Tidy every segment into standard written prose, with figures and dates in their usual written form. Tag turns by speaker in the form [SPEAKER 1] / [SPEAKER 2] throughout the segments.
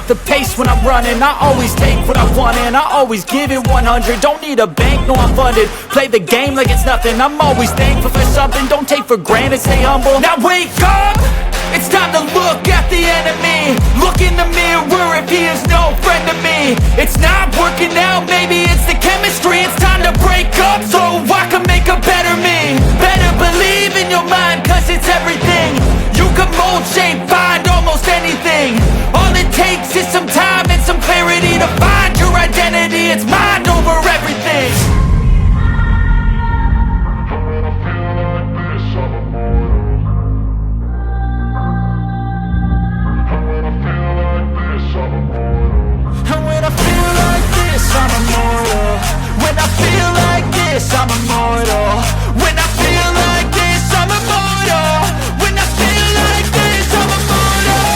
[SPEAKER 1] the pace when I'm running. I always take what I want and I always give it 100. Don't need a bank, no I'm funded. Play the game like it's nothing. I'm always thankful for something. Don't take for granted, stay humble. Now wake up! It's time to look at the enemy. Look in the mirror if he is no friend to me. It's not working out, maybe it's the chemistry. It's time to break up so I can make a better me. Better believe in your mind, cause it's everything. You can mold, shape, find almost anything. All it takes is some time and some clarity to find your identity. It's mind over everything. I'm immortal. When I feel like this, I'm immortal. When I feel like this, I'm immortal. When I feel like this, I'm immortal.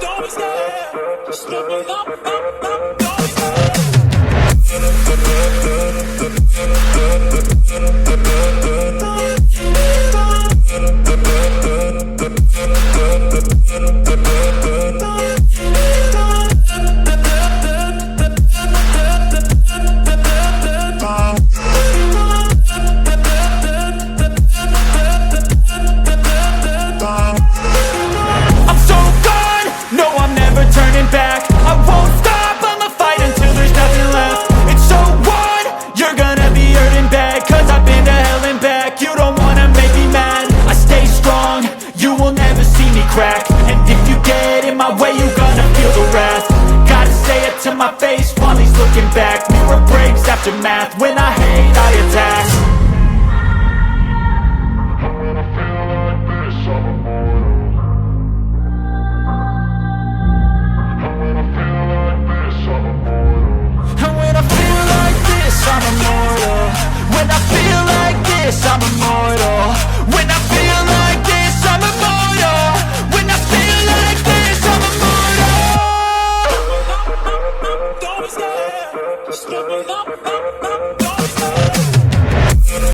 [SPEAKER 1] Don't be scared. Just look me up. Don't be my face while he's looking back. Mirror breaks after math.